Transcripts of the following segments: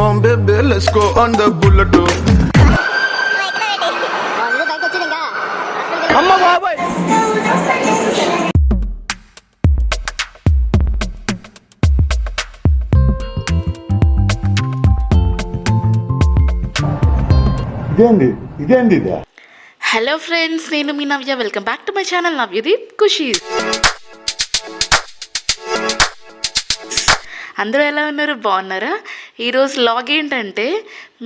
on, baby, let's go on the bullet. అమ్మ బాబాయ్ ఇదేంది హలో ఫ్రెండ్స్, నేను మీ Navya. Welcome back to my channel Navyadeep Khushis. అందరూ ఎలా ఉన్నారు? బాగున్నారా? ఈరోజు లాగ్ ఏంటంటే,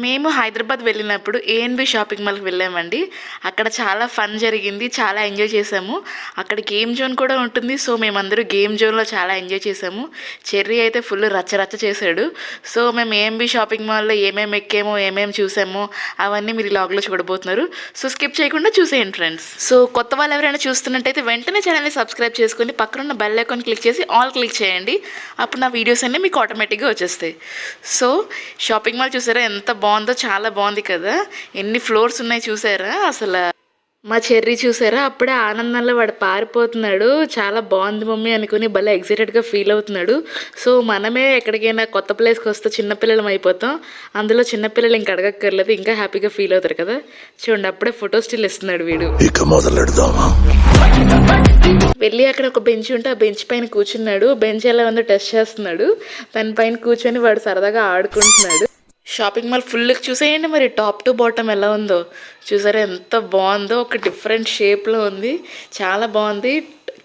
మేము హైదరాబాద్ వెళ్ళినప్పుడు ఏఎన్బి షాపింగ్ మాల్కి వెళ్ళామండి. అక్కడ చాలా ఫన్ జరిగింది, చాలా ఎంజాయ్ చేసాము. అక్కడ గేమ్ జోన్ కూడా ఉంటుంది. సో మేమందరూ గేమ్ జోన్లో చాలా ఎంజాయ్ చేసాము. చెర్రీ అయితే ఫుల్ రచ్చ చేశాడు. సో మేము ఏఎన్బి షాపింగ్ మాల్లో ఏమేమి ఎక్కామో, ఏమేమి చూసామో అవన్నీ మీరు లాగ్లో చూడబోతున్నారు. సో స్కిప్ చేయకుండా చూసేయండి ఫ్రెండ్స్. సో కొత్త వాళ్ళు ఎవరైనా చూస్తున్నట్టయితే వెంటనే ఛానల్ని సబ్స్క్రైబ్ చేసుకొని పక్కన బెల్ ఐకాన్ క్లిక్ చేసి ఆల్ క్లిక్ చేయండి. అప్పుడు నా వీడియోస్ అన్నీ మీకు ఆటోమేటిక్గా వచ్చేస్తాయి. సో షాపింగ్ మాల్ చూసారా ఎంత బాగుందో? చాలా బాగుంది కదా. ఎన్ని ఫ్లోర్స్ ఉన్నాయి చూసారా? అసలు మా చెర్రీ చూసారా, అప్పుడే ఆనందంలో వాడు పారిపోతున్నాడు. చాలా బాగుంది మమ్మీ అనుకుని భలే ఎక్సైటెడ్గా ఫీల్ అవుతున్నాడు. సో మనమే ఎక్కడికైనా కొత్త ప్లేస్కి వస్తే చిన్నపిల్లలం అయిపోతాం. అందులో చిన్నపిల్లలు ఇంక అడగక్కర్లేదు, ఇంకా హ్యాపీగా ఫీల్ అవుతారు కదా. చూడండి, అప్పుడే ఫోటో స్టిల్ ఇస్తున్నాడు వీడు. వెళ్ళి అక్కడ ఒక బెంచ్ ఉంటే ఆ బెంచ్ పైన కూర్చున్నాడు. బెంచ్ ఎలా ఉందో టెస్ట్ చేస్తున్నాడు. దానిపైన కూర్చొని వాడు సరదాగా ఆడుకుంటున్నాడు. షాపింగ్ మాల్ ఫుల్ చూసేయండి మరి, టాప్ టు బాటమ్ ఎలా ఉందో చూసారా? ఎంత బాగుందో, ఒక డిఫరెంట్ షేప్లో ఉంది, చాలా బాగుంది.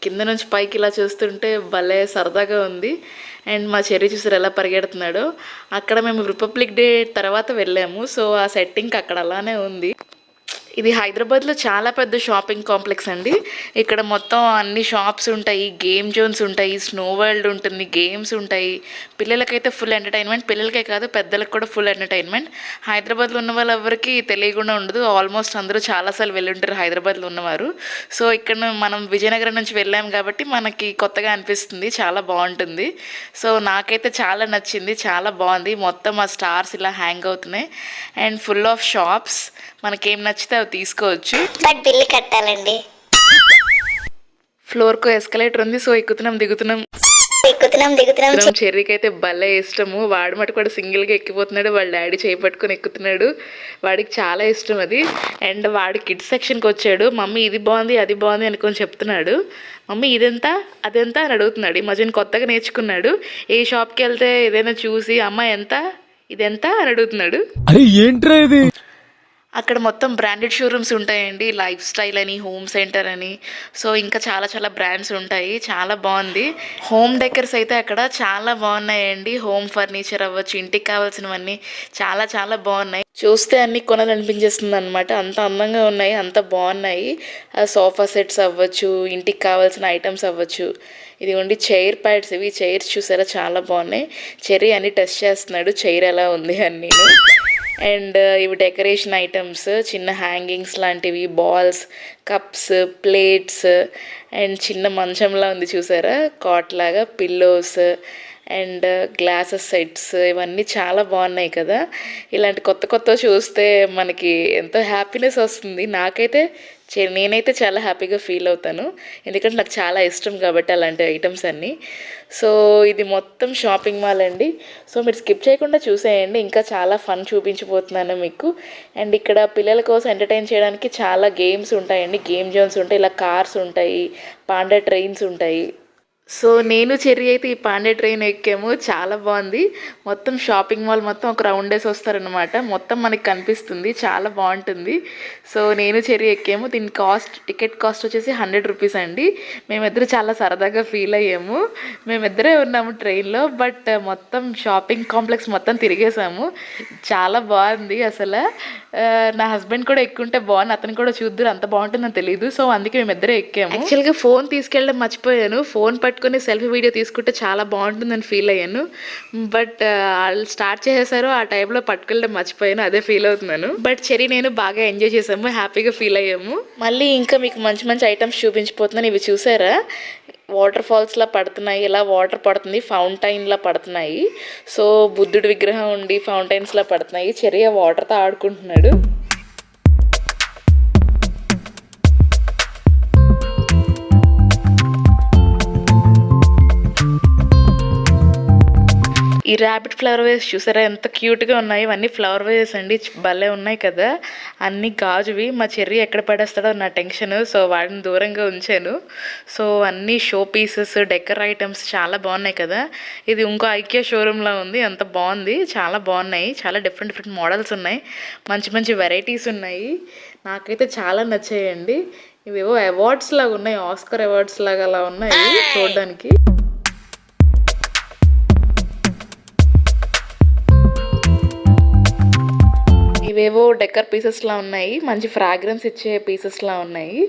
కింద నుంచి పైకి ఇలా చూస్తుంటే భలే సరదాగా ఉంది. అండ్ మా చెర్రీ చూసారు ఎలా పరిగెడుతున్నాడో. అక్కడ మేము రిపబ్లిక్ డే తర్వాత వెళ్ళాము. సో ఆ సెట్టింగ్ అక్కడ అలానే ఉంది. ఇది హైదరాబాద్లో చాలా పెద్ద షాపింగ్ కాంప్లెక్స్ అండి. ఇక్కడ మొత్తం అన్ని షాప్స్ ఉంటాయి, గేమ్ జోన్స్ ఉంటాయి, స్నో వరల్డ్ ఉంటుంది, గేమ్స్ ఉంటాయి. పిల్లలకైతే ఫుల్ ఎంటర్టైన్మెంట్, పిల్లలకే కాదు పెద్దలకు కూడా ఫుల్ ఎంటర్టైన్మెంట్. హైదరాబాద్లో ఉన్న వాళ్ళు ఎవరికి తెలియకుండా ఉండదు. ఆల్మోస్ట్ అందరూ చాలాసార్లు వెళ్ళి ఉంటారు హైదరాబాద్లో ఉన్నవారు. సో ఇక్కడ మనం విజయనగరం నుంచి వెళ్ళాము కాబట్టి మనకి కొత్తగా అనిపిస్తుంది, చాలా బాగుంటుంది. సో నాకైతే చాలా నచ్చింది, చాలా బాగుంది. మొత్తం ఆ స్టార్స్ ఇలా హ్యాంగ్ అవుతున్నాయి అండ్ ఫుల్ ఆఫ్ షాప్స్. మనకేం నచ్చితే అవి తీసుకోవచ్చు. బట్ బిల్లు కట్టాలండి. ఫ్లోర్కు ఎస్కలేటర్ ఉంది. సో ఎక్కుతున్నాం దిగుతున్నాం. చెర్రీకి అయితే భలే ఇష్టము. వాడు మటు కూడా సింగిల్గా ఎక్కిపోతున్నాడు. వాళ్ళ డాడీ చేయి పట్టుకొని ఎక్కుతున్నాడు. వాడికి చాలా ఇష్టం అది. అండ్ వాడు కిడ్స్ సెక్షన్కి వచ్చాడు. మమ్మీ ఇది బాగుంది, అది బాగుంది అనుకొని చెప్తున్నాడు. మమ్మీ ఇదెంత అదెంత అని అడుగుతున్నాడు. ఈ మధ్యన కొత్తగా నేర్చుకున్నాడు. ఏ షాప్కి వెళ్తే ఏదైనా చూసి అమ్మ ఎంత ఇదెంత అని అడుగుతున్నాడు. అరే ఏంట్రా ఇది? అక్కడ మొత్తం బ్రాండెడ్ షోరూమ్స్ ఉంటాయండి. లైఫ్ స్టైల్ అని, హోమ్ సెంటర్ అని, సో ఇంకా చాలా బ్రాండ్స్ ఉంటాయి. చాలా బాగుంది. హోమ్ డెకర్స్ అయితే అక్కడ చాలా బాగున్నాయండి. హోమ్ ఫర్నిచర్ అవ్వచ్చు, ఇంటికి కావాల్సినవన్నీ చాలా బాగున్నాయి. చూస్తే అన్నీ కొనాలనిపించేస్తుంది అనమాట. అంత అందంగా ఉన్నాయి, అంత బాగున్నాయి. ఆ సోఫా సెట్స్ అవ్వచ్చు, ఇంటికి కావాల్సిన ఐటమ్స్ అవ్వచ్చు. ఇది ఉండి చైర్ ప్యాడ్స్, ఇవి చైర్స్ చూసారా చాలా బాగున్నాయి. చెర్రీ అన్ని టెస్ట్ చేస్తున్నాడు, చైర్ ఎలా ఉంది అని. అండ్ ఇవి డెకరేషన్ ఐటమ్స్, చిన్న హ్యాంగింగ్స్ లాంటివి, బాల్స్, కప్స్, ప్లేట్స్ అండ్ చిన్న మంచంలా ఉంది చూసారా, కాట్ లాగా, పిల్లోస్ అండ్ గ్లాసెస్ సెట్స్, ఇవన్నీ చాలా బాగున్నాయి కదా. ఇలాంటి కొత్త చూస్తే మనకి ఎంతో హ్యాపీనెస్ వస్తుంది. నేనైతే చాలా హ్యాపీగా ఫీల్ అవుతాను, ఎందుకంటే నాకు చాలా ఇష్టం కాబట్టి అలాంటి ఐటమ్స్ అన్నీ. సో ఇది మొత్తం షాపింగ్ మాల్ అండి. సో మీరు స్కిప్ చేయకుండా చూసేయండి, ఇంకా చాలా ఫన్ చూపించబోతున్నాను మీకు. అండ్ ఇక్కడ పిల్లల కోసం ఎంటర్టైన్ చేయడానికి చాలా గేమ్స్ ఉంటాయండి, గేమ్ జోన్స్ ఉంటాయి, ఇలా కార్స్ ఉంటాయి, పాండా ట్రైన్స్ ఉంటాయి. సో నేను చెర్రీ అయితే ఈ పాండే ట్రైన్ ఎక్కాము, చాలా బాగుంది. మొత్తం షాపింగ్ మాల్ మొత్తం ఒక రౌండ్ వేసి వస్తారనమాట, మొత్తం మనకి కనిపిస్తుంది, చాలా బాగుంటుంది. సో నేను చెర్రీ ఎక్కాము. దీని టికెట్ కాస్ట్ వచ్చేసి 100 రూపీస్ అండి. మేమిద్దరు చాలా సరదాగా ఫీల్ అయ్యాము. మేమిద్దరే ఉన్నాము ట్రైన్లో, బట్ మొత్తం షాపింగ్ కాంప్లెక్స్ మొత్తం తిరిగేసాము. చాలా బాగుంది అసలు. నా హస్బెండ్ కూడా ఎక్కుంటే బాగుంది, అతను కూడా చూద్దరు, అంత బాగుంటుందని తెలియదు. సో అందుకే మేమిద్దరే ఎక్కాము. యాక్చువల్గా ఫోన్ తీసుకెళ్ళడం మర్చిపోయాను. ఫోన్ పట్టుకొని సెల్ఫీ వీడియో తీసుకుంటే చాలా బాగుంటుందని ఫీల్ అయ్యాను. బట్ వాళ్ళు స్టార్ట్ చేసేసారు, ఆ టైంలో పట్టుకెళ్ళడం మర్చిపోయాను, అదే ఫీల్ అవుతున్నాను. బట్ చెర్రీ నేను బాగా ఎంజాయ్ చేసాము, హ్యాపీగా ఫీల్ అయ్యాము. మళ్ళీ ఇంకా మీకు మంచి ఐటమ్స్ చూపించిపోతున్నాను. ఇవి చూసారా, వాటర్ ఫాల్స్లా పడుతున్నాయి, ఇలా వాటర్ పడుతుంది, ఫౌంటైన్లా పడుతున్నాయి. సో బుద్ధుడి విగ్రహం ఉండి ఫౌంటైన్స్లా పడుతున్నాయి. చెర్రీ వాటర్తో ఆడుకుంటున్నాడు. ఈ ర్యాబిట్ ఫ్లవర్ వేస్ చూసారా ఎంత క్యూట్గా ఉన్నాయి. ఇవన్నీ ఫ్లవర్ వేస్ అండి, భలే ఉన్నాయి కదా. అన్నీ గాజువి. మా చెర్రీ ఎక్కడ పడేస్తాడో నా టెన్షన్, సో వాడిని దూరంగా ఉంచాను. సో అన్నీ షో పీసెస్, డెకర్ ఐటమ్స్ చాలా బాగున్నాయి కదా. ఇది ఇంకో ఐకియా షోరూమ్లో ఉంది, అంత బాగుంది, చాలా బాగున్నాయి. చాలా డిఫరెంట్ మోడల్స్ ఉన్నాయి, మంచి మంచి వెరైటీస్ ఉన్నాయి. నాకైతే చాలా నచ్చాయండి. ఇవేవో అవార్డ్స్ లాగా ఉన్నాయి, ఆస్కర్ అవార్డ్స్ లాగా అలా ఉన్నాయి చూడడానికి. ఇవేవో డెకర్ పీసెస్లా ఉన్నాయి, మంచి ఫ్రాగ్రెన్స్ ఇచ్చే పీసెస్లా ఉన్నాయి.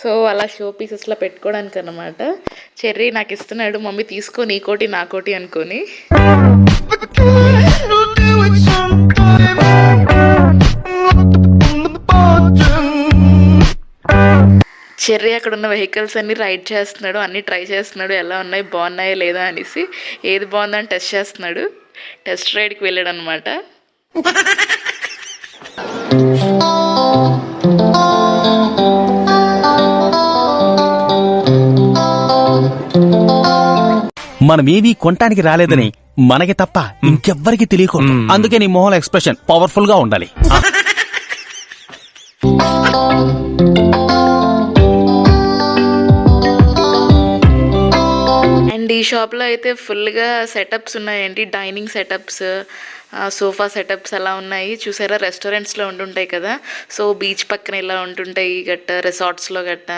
సో అలా షో పీసెస్లా పెట్టుకోవడానికి అనమాట. చెర్రీ నాకు ఇస్తున్నాడు, మమ్మీ తీసుకో నీకోటి నాకోటి అనుకొని. చెర్రీ అక్కడ ఉన్న వెహికల్స్ అన్ని రైడ్ చేస్తున్నాడు, అన్నీ ట్రై చేస్తున్నాడు, ఎలా ఉన్నాయి బాగున్నాయా లేదా అనేసి. ఏది బాగుందని టెస్ట్ చేస్తున్నాడు. టెస్ట్ రైడ్కి వెళ్ళాడు అనమాట. మనమేమీ కొనటానికి రాలేదని మనకి తప్ప ఇంకెవ్వరికి తెలియకూడదు. అందుకే నీ మొహం ఎక్స్ప్రెషన్ పవర్ఫుల్ గా ఉండాలి. అండ్ ఈ షాప్లో అయితే ఫుల్గా సెటప్స్ ఉన్నాయండి, డైనింగ్ సెటప్స్, సోఫా సెటప్స్ అలా ఉన్నాయి. చూసారా రెస్టారెంట్స్లో ఉంటుంటాయి కదా, సో బీచ్ పక్కన ఇలా ఉంటుంటాయి గట్ట, రిసార్ట్స్లో గట్ట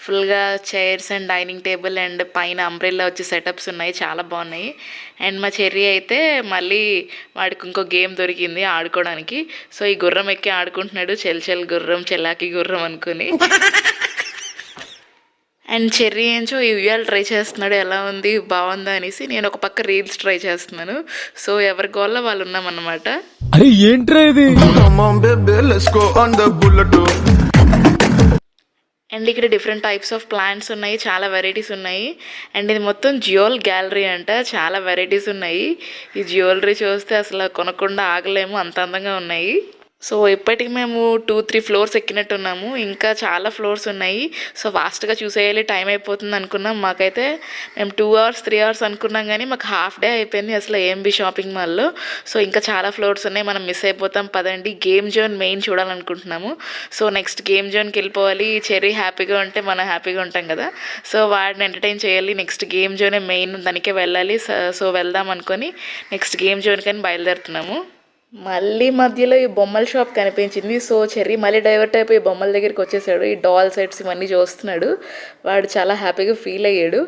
ఫుల్గా chairs and dining table and పైన అంబ్రెల్లా వచ్చి సెటప్స్ ఉన్నాయి, చాలా బాగున్నాయి. అండ్ మా చెర్రీ అయితే మళ్ళీ వాడికి ఇంకో గేమ్ దొరికింది ఆడుకోవడానికి. సో ఈ గుర్రం ఎక్కి ఆడుకుంటున్నాడు, చెల్ గుర్రం, చెల్లాకి గుర్రం అనుకుని. అండ్ చెర్రీ ఏంచో ఈ ఉయ్యాలు ట్రై చేస్తున్నాడు, ఎలా ఉంది బాగుందా అనేసి. నేను ఒక పక్క రీల్స్ ట్రై చేస్తున్నాను. సో ఎవరి గోల్లో వాళ్ళు ఉన్నామన్నమాట. అరే ఏంట్రా ఇది? Come on, baby, let's go on the bullet. And ఇక్కడ డిఫరెంట్ టైప్స్ ఆఫ్ ప్లాంట్స్ ఉన్నాయి, చాలా వెరైటీస్ ఉన్నాయి. అండ్ ఇది మొత్తం జ్యువెల్ గ్యాలరీ అంట, చాలా వెరైటీస్ ఉన్నాయి. ఈ జ్యువెలరీ చూస్తే అసలు కొనకుండా ఆగలేము, అంత అందంగా ఉన్నాయి. సో ఇప్పటికి మేము 2-3 ఫ్లోర్స్ ఎక్కినట్టున్నాము, ఇంకా చాలా ఫ్లోర్స్ ఉన్నాయి. సో ఫాస్ట్గా చూసేయాలి, టైం అయిపోతుంది అనుకున్నాం. మాకైతే మేము 2 hours 3 hours అనుకున్నాం, కానీ మాకు హాఫ్ డే అయిపోయింది అసలు ఏఎంబి షాపింగ్ మాల్లో. సో ఇంకా చాలా ఫ్లోర్స్ ఉన్నాయి, మనం మిస్ అయిపోతాం. పదండి గేమ్ జోన్ మెయిన్ చూడాలనుకుంటున్నాము. సో నెక్స్ట్ గేమ్ జోన్కి వెళ్ళిపోవాలి. చెర్రీ హ్యాపీగా ఉంటే మనం హ్యాపీగా ఉంటాం కదా, సో వాడిని ఎంటర్టైన్ చేయాలి. నెక్స్ట్ గేమ్ జోనే మెయిన్, దానికే వెళ్ళాలి. సో వెళ్దాం అనుకొని నెక్స్ట్ గేమ్ జోన్ కానీ బయలుదేరుతున్నాము. మళ్ళీ మధ్యలో ఈ బొమ్మల షాప్ కనిపించింది. సో చెర్రీ మళ్ళీ డైవర్ట్ అయిపోయి బొమ్మల దగ్గరికి వచ్చేసాడు. ఈ డాల్ సెట్స్ ఇవన్నీ చూస్తున్నాడు, వాడు చాలా హ్యాపీగా ఫీల్ అయ్యాడు.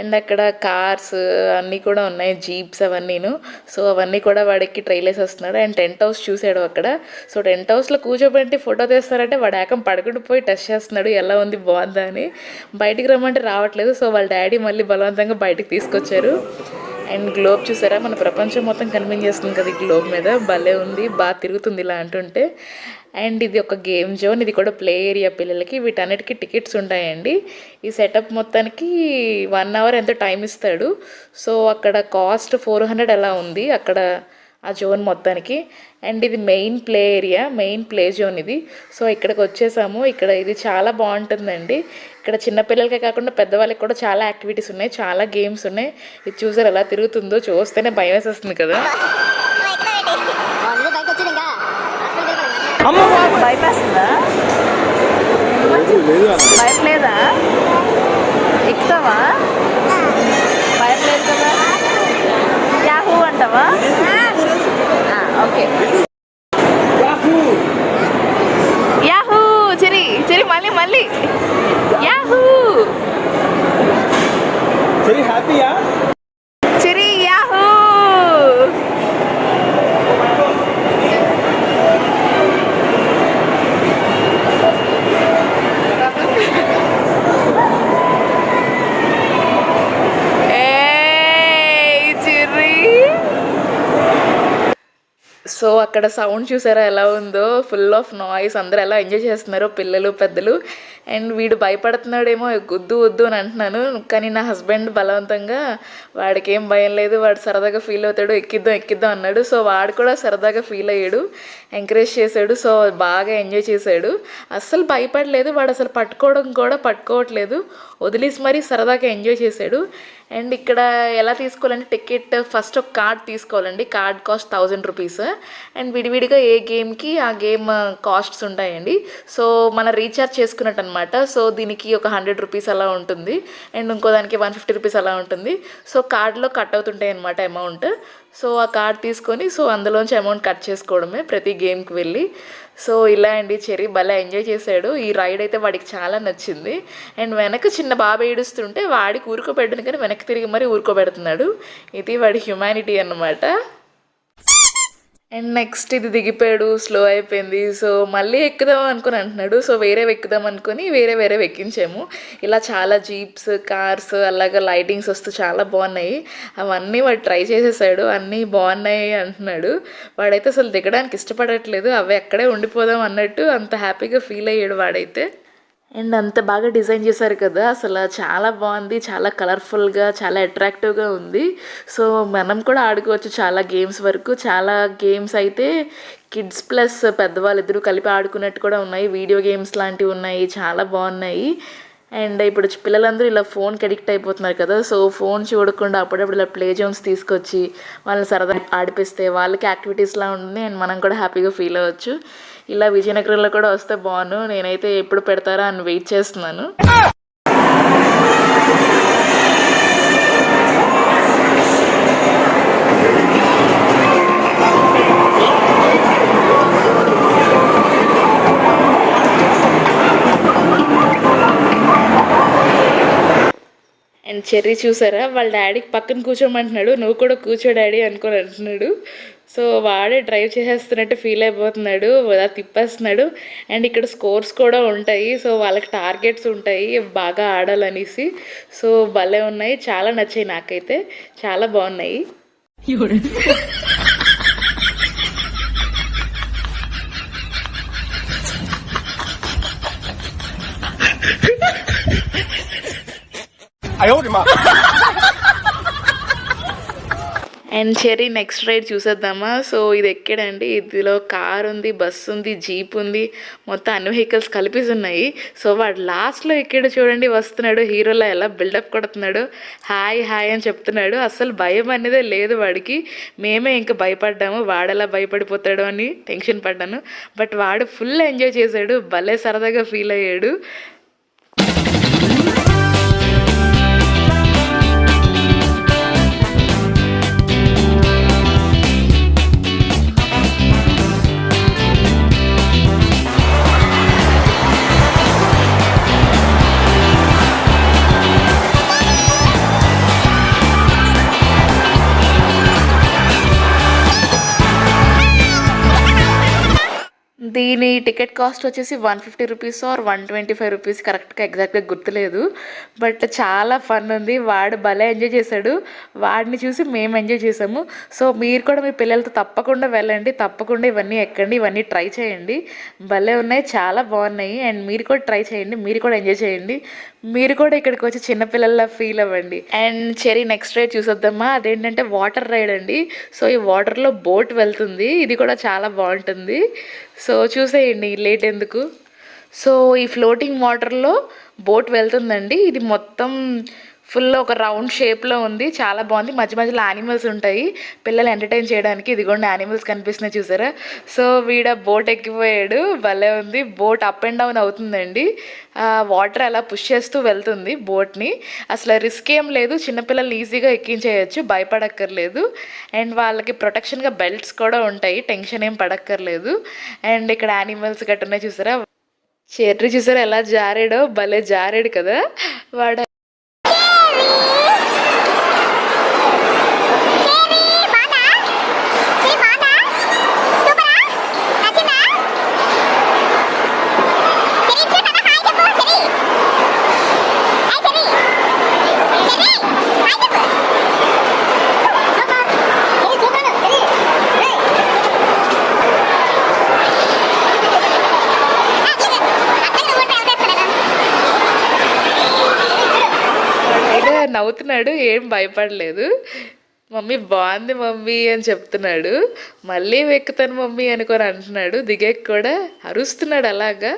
అండ్ అక్కడ కార్స్ అన్నీ కూడా ఉన్నాయి, జీప్స్ అవన్నీను. సో అవన్నీ కూడా వాడికి ట్రైల్ వేసి వస్తున్నాడు. అండ్ టెంట్ హౌస్ చూసాడు అక్కడ. సో టెంట్ హౌస్లో కూర్చోబెట్టి ఫోటో తీస్తారంటే వాడు ఏకం పడుకుంటూ పోయి టెస్ట్ చేస్తున్నాడు, ఎలా ఉంది బాగుందా అని. బయటికి రమ్మంటే రావట్లేదు. సో వాళ్ళ డాడీ మళ్ళీ బలవంతంగా బయటికి తీసుకొచ్చారు. అండ్ గ్లోబ్ చూసారా, మన ప్రపంచం మొత్తం కనిపించేస్తుంది కదా ఈ గ్లోబ్ మీద, భలే ఉంది, బాగా తిరుగుతుంది ఇలా అంటుంటే. అండ్ ఇది ఒక గేమ్ జోన్, ఇది కూడా ప్లే ఏరియా పిల్లలకి. వీటన్నిటికీ టికెట్స్ ఉంటాయండి. ఈ సెటప్ మొత్తానికి 1 hour ఎంతో టైం ఇస్తాడు. సో అక్కడ కాస్ట్ 400 అలా ఉంది అక్కడ ఆ జోన్ మొత్తానికి. అండ్ ఇది main play area, main play zone ఇది. సో ఇక్కడికి వచ్చేసాము. ఇక్కడ ఇది చాలా బాగుంటుందండి. ఇక్కడ చిన్నపిల్లలకే కాకుండా పెద్దవాళ్ళకి కూడా చాలా యాక్టివిటీస్ ఉన్నాయి, చాలా గేమ్స్ ఉన్నాయి. ఇది చూసారు ఎలా తిరుగుతుందో, చూస్తేనే భయం వేసేస్తుంది కదా. భయపేస్తుందా? భయం లేదా? ఎక్కుతావా? భయం లేదు కదా? యాహూ అంటావా? ఓకే, యాహూ చెరి చెరి, మళ్ళీ యాహూ చెర్రీ హ్యాపీయా? చెరి యాహూ. సో అక్కడ సౌండ్ చూసారా ఎలా ఉందో, ఫుల్ ఆఫ్ నాయిస్, అందరూ ఎలా ఎంజాయ్ చేస్తున్నారో పిల్లలు పెద్దలు. అండ్ వీడు భయపడుతున్నాడేమో, వద్దు అని అంటున్నాను, కానీ నా హస్బెండ్ బలవంతంగా వాడికి ఏం భయం లేదు, వాడు సరదాగా ఫీల్ అవుతాడు, ఎక్కిద్దాం అన్నాడు. సో వాడు కూడా సరదాగా ఫీల్ అయ్యాడు, ఎంకరేజ్ చేశాడు. సో బాగా ఎంజాయ్ చేశాడు, అస్సలు భయపడలేదు. వాడు అసలు పట్టుకోవట్లేదు, వదిలేసి మరీ సరదాగా ఎంజాయ్ చేశాడు. అండ్ ఇక్కడ ఎలా తీసుకోవాలంటే టికెట్ ఫస్ట్ ఒక కార్డ్ తీసుకోవాలండి. Card cost 1000 rupees. అండ్ విడివిడిగా ఏ గేమ్కి ఆ గేమ్ కాస్ట్స్ ఉంటాయండి. సో మనం రీఛార్జ్ చేసుకున్నట్టు అనమాట. సో దీనికి ఒక 100 రూపీస్ అలా ఉంటుంది. అండ్ ఇంకో దానికి 150 రూపీస్ అలా ఉంటుంది. సో కార్డ్లో కట్ అవుతుంటాయి అనమాట అమౌంట్. సో ఆ కార్డ్ తీసుకొని సో అందులోంచి అమౌంట్ కట్ చేసుకోవడమే ప్రతి గేమ్కి వెళ్ళి. సో ఇలా అండి చెర్రీ భలే ఎంజాయ్ చేశాడు. ఈ రైడ్ అయితే వాడికి చాలా నచ్చింది. అండ్ వెనక చిన్న బాబు ఏడుస్తుంటే వాడికి ఊరుకోబెట్టను కానీ వెనక్కి తిరిగి మరీ ఊరుకోబెడుతున్నాడు. ఇది వాడి హ్యుమానిటీ అన్నమాట. అండ్ నెక్స్ట్ ఇది దిగిపోయాడు, స్లో అయిపోయింది. సో మళ్ళీ ఎక్కుదాం అనుకుని అంటున్నాడు. సో వేరే ఎక్కుదాం అనుకుని వేరే ఎక్కించాము. ఇలా చాలా జీప్స్, కార్స్ అలాగా లైటింగ్స్ వస్తూ చాలా బాగున్నాయి. అవన్నీ వాడు ట్రై చేసేసాడు. అన్నీ బాగున్నాయి అంటున్నాడు. వాడైతే అసలు దిగడానికి ఇష్టపడట్లేదు. అవి అక్కడే ఉండిపోదాం అన్నట్టు అంత హ్యాపీగా ఫీల్ అయ్యాడు వాడైతే. అండ్ అంత బాగా డిజైన్ చేశారు కదా, అసలు చాలా బాగుంది. చాలా కలర్ఫుల్గా, చాలా అట్రాక్టివ్గా ఉంది. సో మనం కూడా ఆడుకోవచ్చు చాలా గేమ్స్ వరకు. చాలా గేమ్స్ అయితే కిడ్స్ ప్లస్ పెద్దవాళ్ళు ఇద్దరు కలిపి ఆడుకున్నట్టు కూడా ఉన్నాయి. వీడియో గేమ్స్ లాంటివి ఉన్నాయి, చాలా బాగున్నాయి. అండ్ ఇప్పుడు పిల్లలందరూ ఇలా ఫోన్కి అడిక్ట్ అయిపోతున్నారు కదా. సో ఫోన్ చూడకుండా అప్పుడప్పుడు ఇలా ప్లే జోన్స్ తీసుకొచ్చి వాళ్ళని సరదా ఆడిపిస్తే వాళ్ళకి యాక్టివిటీస్లా ఉంటుంది. అండ్ మనం కూడా హ్యాపీగా ఫీల్ అవ్వచ్చు. ఇలా విజయనగరంలో కూడా వస్తే బాగుండు. నేనైతే ఎప్పుడు పెడతారా అని వెయిట్ చేస్తున్నాను. అండ్ చెర్రీ చూసారా, వాళ్ళ డాడీకి పక్కన కూర్చోమంటున్నాడు. నువ్వు కూడా కూర్చో డాడీ అనుకొని అంటున్నాడు. సో వాడే డ్రైవ్ చేసేస్తున్నట్టు ఫీల్ అయిపోతున్నాడు, అలా తిప్పేస్తున్నాడు. అండ్ ఇక్కడ స్కోర్స్ కూడా ఉంటాయి. సో వాళ్ళకి టార్గెట్స్ ఉంటాయి బాగా ఆడాలనేసి. సో భలే ఉన్నాయి, చాలా నచ్చాయి నాకైతే, చాలా బాగున్నాయి. అండ్ చెర్రీ నెక్స్ట్ రైడ్ చూసేద్దామా. సో ఇది ఎక్కాడండి. ఇదిలో కార్ ఉంది, బస్సు ఉంది, జీప్ ఉంది, మొత్తం అన్ని వెహికల్స్ కలిపి ఉన్నాయి. సో వాడు లాస్ట్లో ఎక్కాడు చూడండి, వస్తున్నాడు హీరోలా ఎలా బిల్డప్ కొడుతున్నాడు, హాయ్ హాయ్ అని చెప్తున్నాడు. అసలు భయం అనేదే లేదు వాడికి. మేమే ఇంకా భయపడ్డాము, వాడెలా భయపడిపోతాడు అని టెన్షన్ పడ్డాను. బట్ వాడు ఫుల్ ఎంజాయ్ చేశాడు, భలే సరదాగా ఫీల్ అయ్యాడు. దీని టికెట్ కాస్ట్ వచ్చేసి 150 రూపీస్ ఆర్ 125 రూపీస్, కరెక్ట్గా ఎగ్జాక్ట్గా గుర్తులేదు. బట్ చాలా ఫన్ ఉంది. వాడు భలే ఎంజాయ్ చేశాడు. వాడిని చూసి మేము ఎంజాయ్ చేసాము. సో మీరు కూడా మీ పిల్లలతో తప్పకుండా వెళ్ళండి, తప్పకుండా ఇవన్నీ ఎక్కండి, ఇవన్నీ ట్రై చేయండి. భలే ఉన్నాయి, చాలా బాగున్నాయి. అండ్ మీరు కూడా ట్రై చేయండి, మీరు కూడా ఎంజాయ్ చేయండి. మీరు కూడా ఇక్కడికి వచ్చి చిన్నపిల్లల్లా ఫీల్ అవ్వండి. అండ్ చెర్రీ నెక్స్ట్ రైడ్ చూసొద్దామా. అదేంటంటే వాటర్ రైడ్ అండి. సో ఈ వాటర్లో బోట్ వెళ్తుంది, ఇది కూడా చాలా బాగుంటుంది. సో చూసేయండి, లేట్ ఎందుకు. సో ఈ ఫ్లోటింగ్ వాటర్లో బోట్ వెళ్తుందండి. ఇది మొత్తం ఫుల్ ఒక రౌండ్ షేప్లో ఉంది, చాలా బాగుంది. మధ్య మధ్యలో యానిమల్స్ ఉంటాయి పిల్లలు ఎంటర్టైన్ చేయడానికి. ఇదిగోండి యానిమల్స్ కనిపిస్తున్నాయి చూసారా. సో వీడ బోట్ ఎక్కిపోయాడు, భలే ఉంది. బోట్ అప్ అండ్ డౌన్ అవుతుందండి, వాటర్ అలా పుష్ చేస్తూ వెళ్తుంది బోట్ని. అసలు రిస్క్ ఏం లేదు, చిన్నపిల్లల్ని ఈజీగా ఎక్కించేయచ్చు, భయపడక్కర్లేదు. అండ్ వాళ్ళకి ప్రొటెక్షన్గా బెల్ట్స్ కూడా ఉంటాయి, టెన్షన్ ఏం పడక్కర్లేదు. అండ్ ఇక్కడ యానిమల్స్ గట్టున్నాయి చూసారా. చెర్రీ చూసారా ఎలా జారాడో, భలే జారాడు కదా వాడు. నవ్వుతున్నాడు, ఏం భయపడలేదు. మమ్మీ బాగుంది మమ్మీ అని చెప్తున్నాడు. మళ్ళీ ఎక్కుతాను మమ్మీ అనుకొని అంటున్నాడు. దిగేకి కూడా అరుస్తున్నాడు అలాగా.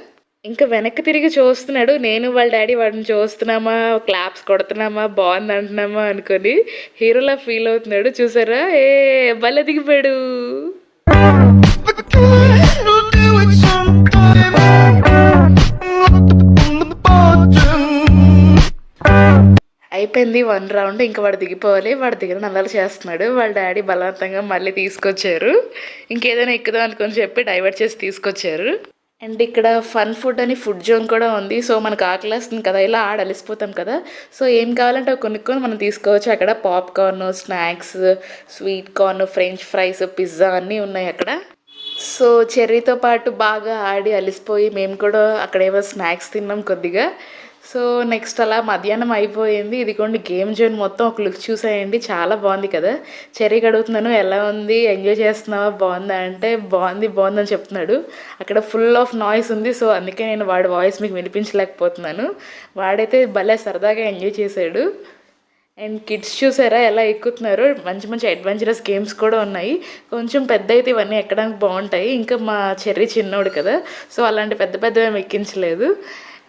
ఇంకా వెనక్కి తిరిగి చూస్తున్నాడు. నేను వాళ్ళ డాడీ వాడిని చూస్తున్నామా, క్లాప్స్ కొడుతున్నామా, బాగుంది అంటున్నామా అనుకొని హీరోలా ఫీల్ అవుతున్నాడు. చూసారా, భలే దిగిపోయాడు. అయిపోయింది 1 రౌండ్. ఇంకా వాడు దిగిపోవాలి. వాడు దిగిన అల్లరి చేస్తున్నాడు. వాళ్ళ డాడీ బలవంతంగా మళ్ళీ తీసుకొచ్చారు. ఇంకేదైనా ఎక్కుదాం అనుకొని చెప్పి డైవర్ట్ చేసి తీసుకొచ్చారు. అండ్ ఇక్కడ ఫన్ ఫుడ్ అని ఫుడ్ జోన్ కూడా ఉంది. సో మనకు ఆకలేస్తుంది కదా, ఇలా అలిసిపోతాం కదా, సో ఏం కావాలంటే అవి కొనుక్కొని మనం తీసుకోవచ్చు. అక్కడ popcorn, snacks, sweet corn, French fries, pizza అన్నీ ఉన్నాయి అక్కడ. సో చెర్రీతో పాటు బాగా ఆడి అలిసిపోయి మేము కూడా అక్కడేమో స్నాక్స్ తిన్నాం కొద్దిగా. సో నెక్స్ట్ అలా మధ్యాహ్నం అయిపోయింది. ఇదిగోండి గేమ్ జోన్ మొత్తం ఒక లుక్ చూసాయండి, చాలా బాగుంది కదా. చెర్రీకి అడుగుతున్నాను ఎలా ఉంది, ఎంజాయ్ చేస్తున్నావా, బాగుందా అంటే బాగుందని చెప్తున్నాడు. అక్కడ ఫుల్ ఆఫ్ నాయిస్ ఉంది, సో అందుకే నేను వాడి వాయిస్ మీకు వినిపించలేకపోతున్నాను. వాడైతే భలే సరదాగా ఎంజాయ్ చేశాడు. అండ్ కిడ్స్ చూసారా ఎలా ఎక్కుతున్నారు, మంచి మంచి అడ్వెంచరస్ గేమ్స్ కూడా ఉన్నాయి. కొంచెం పెద్ద అయితే ఇవన్నీ ఎక్కడానికి బాగుంటాయి. ఇంకా మా చెర్రీ చిన్నోడు కదా, సో అలాంటి పెద్ద పెద్దవి ఎక్కించలేదు.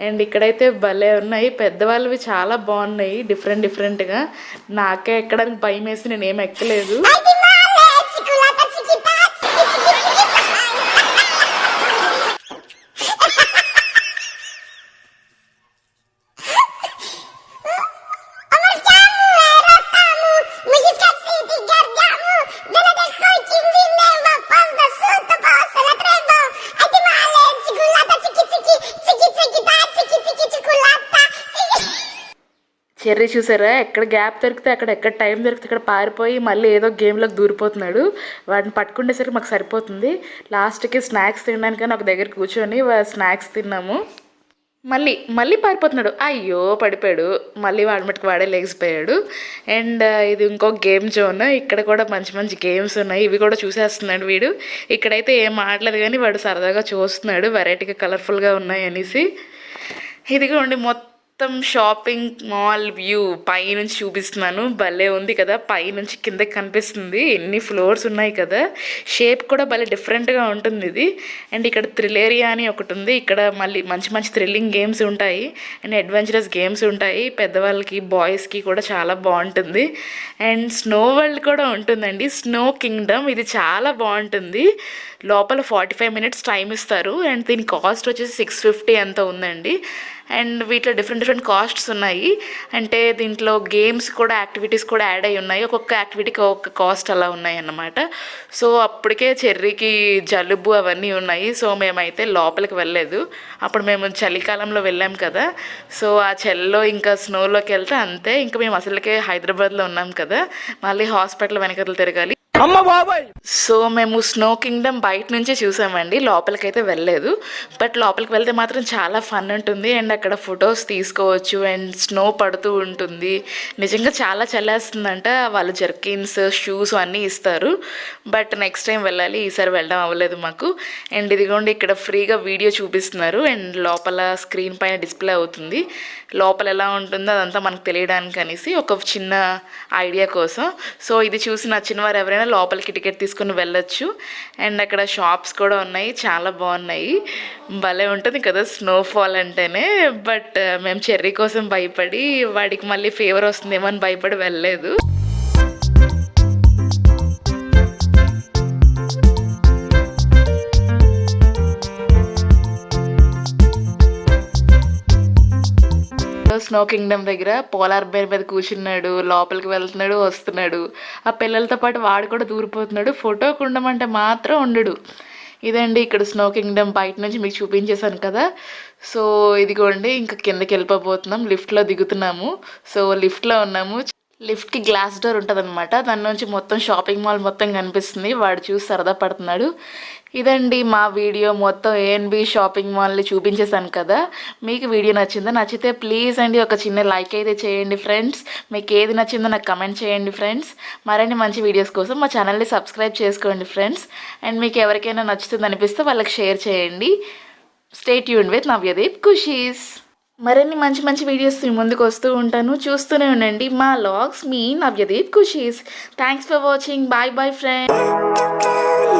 అండ్ ఇక్కడైతే భలే ఉన్నాయి, పెద్దవాళ్ళవి చాలా బాగున్నాయి డిఫరెంట్గా. నాకే ఎక్కడానికి భయం వేసి నేను ఏం ఎక్కలేదు. చెర్రీ చూసారా, ఎక్కడ గ్యాప్ దొరికితే ఎక్కడ టైం దొరికితే అక్కడ పారిపోయి మళ్ళీ ఏదో గేమ్లోకి దూరిపోతున్నాడు. వాడిని పట్టుకునేసరికి మాకు సరిపోతుంది. లాస్ట్కి స్నాక్స్ తినడానికని ఒక దగ్గర కూర్చొని స్నాక్స్ తిన్నాము. మళ్ళీ పారిపోతున్నాడు. అయ్యో పడిపోయాడు. మళ్ళీ వాడి మట్టుకు వాడే లేచిపోయాడు. అండ్ ఇది ఇంకో గేమ్ జోన్. ఇక్కడ కూడా మంచి మంచి గేమ్స్ ఉన్నాయి, ఇవి కూడా చూసేస్తున్నాడు వీడు. ఇక్కడైతే ఏం ఆడలేదు కానీ వాడు సరదాగా చూస్తున్నాడు, వెరైటీగా కలర్ఫుల్గా ఉన్నాయి అనేసి. ఇదిగోండి మొత్తం షాపింగ్ మాల్ వ్యూ పైనుంచి చూపిస్తున్నాను. భలే ఉంది కదా, పైనుంచి కిందకి కనిపిస్తుంది. ఎన్ని ఫ్లోర్స్ ఉన్నాయి కదా, షేప్ కూడా భలే డిఫరెంట్గా ఉంటుంది ఇది. అండ్ ఇక్కడ థ్రిలేరియా అని ఒకటి ఉంది. ఇక్కడ మళ్ళీ మంచి మంచి థ్రిల్లింగ్ గేమ్స్ ఉంటాయి అండ్ అడ్వెంచరస్ గేమ్స్ ఉంటాయి. పెద్దవాళ్ళకి బాయ్స్కి కూడా చాలా బాగుంటుంది. అండ్ స్నో వరల్డ్ కూడా ఉంటుందండి, స్నో కింగ్డమ్. ఇది చాలా బాగుంటుంది. లోపల 45 మినిట్స్ టైం ఇస్తారు. అండ్ దీని కాస్ట్ వచ్చేసి 650 ఎంత ఉందండి. అండ్ వీటిలో డిఫరెంట్ కాస్ట్స్ ఉన్నాయి. అంటే దీంట్లో గేమ్స్ కూడా యాక్టివిటీస్ కూడా యాడ్ అయి ఉన్నాయి. ఒక్కొక్క యాక్టివిటీకి ఒక్కొక్క కాస్ట్ అలా ఉన్నాయి అన్నమాట. సో అప్పటికే చెర్రీకి జలుబు అవన్నీ ఉన్నాయి. సో మేమైతే లోపలికి వెళ్ళలేదు. అప్పుడు మేము చలికాలంలో వెళ్ళాం కదా, సో ఆ చలిలో ఇంకా స్నోలోకి వెళ్తే అంతే. ఇంకా మేము అసలుకే హైదరాబాద్లో ఉన్నాం కదా, మళ్ళీ హాస్పిటల్ వెనకలు తిరగాలి. సో మేము స్నో కింగ్డమ్ బయట నుంచే చూసామండి, లోపలికైతే వెళ్ళలేదు. బట్ లోపలికి వెళ్తే మాత్రం చాలా ఫన్ ఉంటుంది. అండ్ అక్కడ ఫొటోస్ తీసుకోవచ్చు అండ్ స్నో పడుతూ ఉంటుంది. నిజంగా చాలా చల్లేస్తుందంట. వాళ్ళు జర్కిన్స్, షూస్ అన్నీ ఇస్తారు. బట్ నెక్స్ట్ టైం వెళ్ళాలి, ఈసారి వెళ్ళడం అవ్వలేదు మాకు. అండ్ ఇదిగోండి ఇక్కడ ఫ్రీగా వీడియో చూపిస్తున్నారు. అండ్ లోపల స్క్రీన్ పైన డిస్ప్లే అవుతుంది. లోపల ఎలా ఉంటుందో అదంతా మనకు తెలియడానికి అనేసి ఒక చిన్న ఐడియా కోసం. సో ఇది చూసి నచ్చిన వారు ఎవరైనా లోపలికి టికెట్ తీసుకుని వెళ్ళొచ్చు. అండ్ అక్కడ షాప్స్ కూడా ఉన్నాయి, చాలా బాగున్నాయి. భలే ఉంటుంది కదా స్నోఫాల్ అంటేనే. బట్ మేము చెర్రీ కోసం భయపడి వాడికి మళ్ళీ ఫీవర్ వస్తుందేమో అని భయపడి వెళ్ళలేదు. స్నో కింగ్డమ్ దగ్గర పోలార్ బేర్ మీద కూర్చున్నాడు, లోపలికి వెళ్తున్నాడు, వస్తున్నాడు. ఆ పిల్లలతో పాటు వాడు కూడా దూరిపోతున్నాడు. ఫోటోకి ఉండమంటే మాత్రం ఉండడు. ఇదండి ఇక్కడ స్నో కింగ్డమ్ బయట నుంచి మీకు చూపించేశాను కదా. సో ఇదిగోండి ఇంకా కిందకి వెళ్ళిపోతున్నాం, లిఫ్ట్లో దిగుతున్నాము. సో లిఫ్ట్లో ఉన్నాము. లిఫ్ట్కి గ్లాస్ డోర్ ఉంటుంది అనమాట, దాని నుంచి మొత్తం షాపింగ్ మాల్ మొత్తం కనిపిస్తుంది. వాడు చూసి సరదా పడుతున్నాడు. ఇదండి మా వీడియో మొత్తం A&B షాపింగ్ మాల్ని చూపించేశాను కదా. మీకు వీడియో నచ్చిందా? నచ్చితే ప్లీజ్ అండి ఒక చిన్న లైక్ అయితే చేయండి ఫ్రెండ్స్. మీకు ఏది నచ్చిందో నాకు కమెంట్ చేయండి ఫ్రెండ్స్. మరిన్ని మంచి వీడియోస్ కోసం మా ఛానల్ని సబ్స్క్రైబ్ చేసుకోండి ఫ్రెండ్స్. అండ్ మీకు ఎవరికైనా నచ్చుతుంది అనిపిస్తే వాళ్ళకి షేర్ చేయండి. Stay tuned with Navyadeep Khushis. మరిన్ని మంచి మంచి వీడియోస్ ముందుకు వస్తూ ఉంటాను, చూస్తూనే ఉండండి మా లాగ్స్. మీ Navyadeep Khushis. Thanks for watching. Bye bye friends.